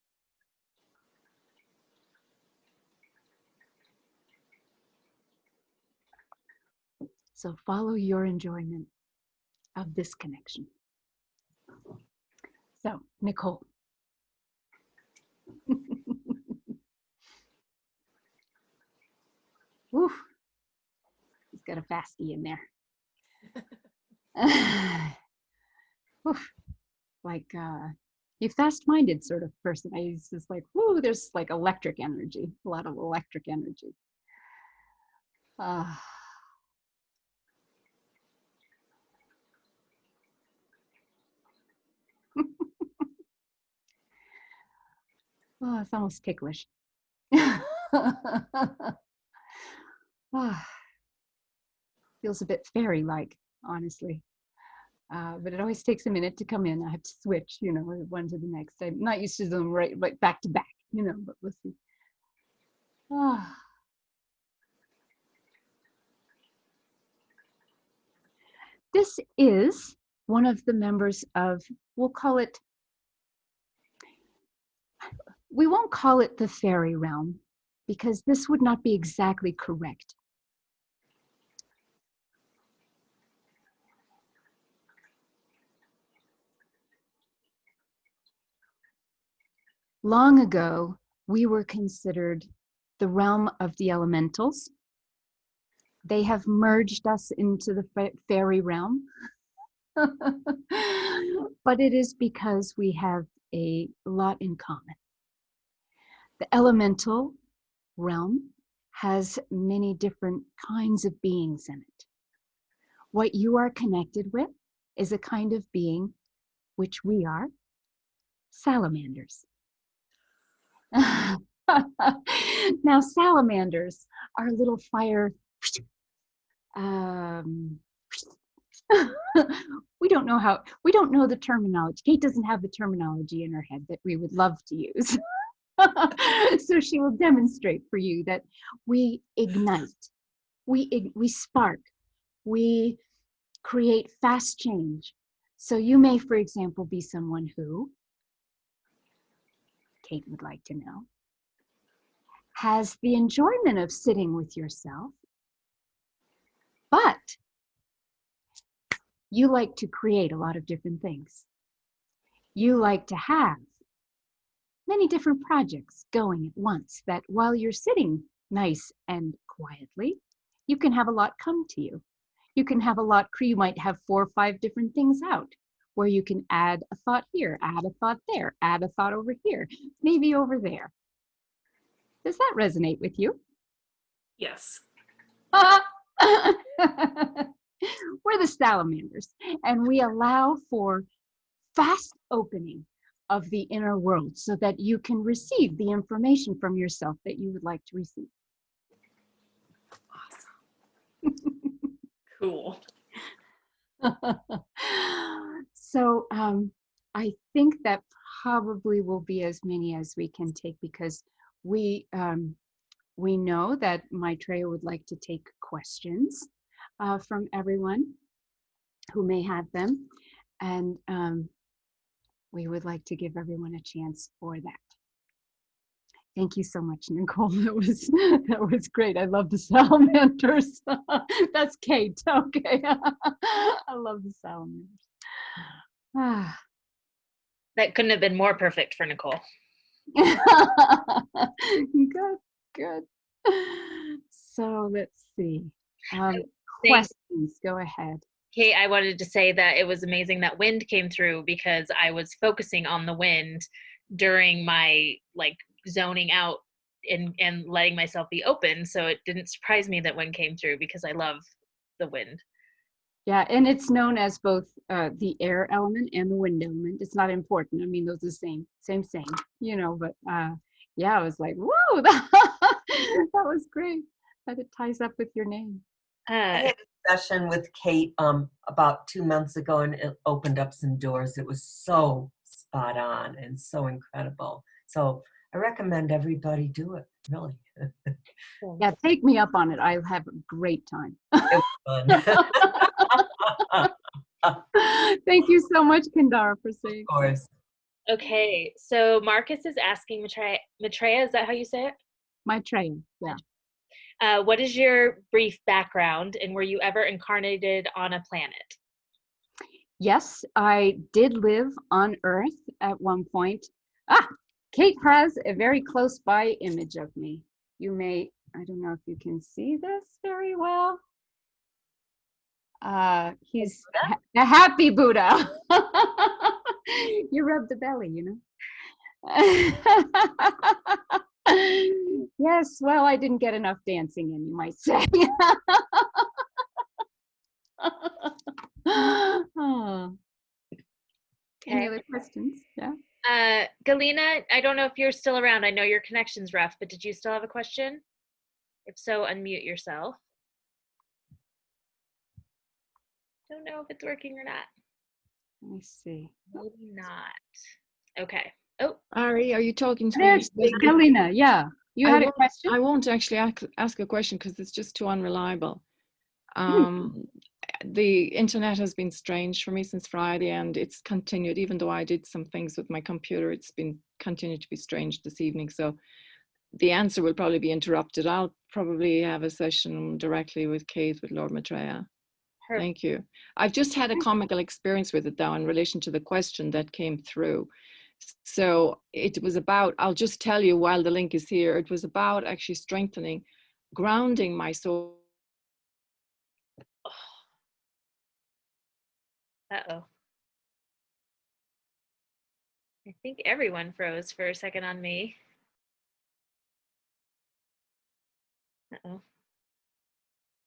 So follow your enjoyment of this connection. So, Nicole. Woof. He's got a fastie in there. Woof. Like you fast-minded sort of person. I was just like, whoo, there's like electric energy, a lot of electric energy. Oh, it's almost ticklish. Feels a bit fairy-like, honestly. But it always takes a minute to come in. I have to switch, one to the next. I'm not used to them right back to back, but we'll see. This is one of the members of, we won't call it the fairy realm, because this would not be exactly correct. Long ago, we were considered the realm of the elementals. They have merged us into the fairy realm. But it is because we have a lot in common. The elemental realm has many different kinds of beings in it. What you are connected with is a kind of being, which we are, salamanders. Now, salamanders are little fire. We don't know the terminology. Kate doesn't have the terminology in her head that we would love to use. So she will demonstrate for you that we ignite, we spark, we create fast change. So you may, for example, be someone who, Kate would like to know, has the enjoyment of sitting with yourself, but you like to create a lot of different things. You like to have many different projects going at once, that while you're sitting nice and quietly, you can have a lot come to you. You can have a lot, you might have 4 or 5 different things out, where you can add a thought here, add a thought there, add a thought over here, maybe over there. Does that resonate with you?
Yes.
We're the salamanders, and we allow for fast opening of the inner world so that you can receive the information from yourself that you would like to receive.
Awesome. Cool.
So I think that probably will be as many as we can take, because we know that Maitraya would like to take questions from everyone who may have them, and we would like to give everyone a chance for that. Thank you so much, Nicole. That was great. I love the salamanders. That's Kate. Okay. I love the salamanders.
That couldn't have been more perfect for Nicole.
Good, good. So let's see. Um,
Thanks.
questions, go ahead.
Kate, I wanted to say that it was amazing that wind came through because I was focusing on the wind during my like zoning out and letting myself be open. So it didn't surprise me that wind came through because I love the wind.
Yeah, and it's known as both the air element and the wind element. It's not important. I mean, those are the same, you know, but yeah, I was like, whoa, that was great. That it ties up with your name.
I had a session with Kate about 2 months ago, and it opened up some doors. It was so spot on and so incredible. So I recommend everybody do it, really.
Yeah, take me up on it. I'll have a great time.
It was fun. Of
Thank you so much, Kendara, for saying.
course.
Okay, so Marcus is asking Maitraya, is that how you say it?
Maitraya, yeah.
What is your brief background, and were you ever incarnated on a planet?
Yes, I did live on Earth at one point. Kate has a very close by image of me. You may, I don't know if you can see this very well. He's a happy Buddha. You rub the belly, you know. Yes, well, I didn't get enough dancing in, you might say. Oh. Any other questions? Yeah.
Galina, I don't know if you're still around. I know your connection's rough, but did you still have a question? If so, unmute yourself. Don't know if it's working or not.
Let me see.
Maybe not. Okay. Oh,
Ari, are you talking to
There's
me?
Galina. Yeah. You had a question?
I won't actually ask a question because it's just too unreliable. The internet has been strange for me since Friday, and it's continued. Even though I did some things with my computer, it's been continued to be strange this evening. So the answer will probably be interrupted. I'll probably have a session directly with Kate, with Lord Maitraya. Thank you. I've just had a comical experience with it though in relation to the question that came through. So it was about, I'll just tell you while the link is here, it was about actually strengthening, grounding my soul.
uh-oh. I think everyone froze for a second on me. Uh-oh.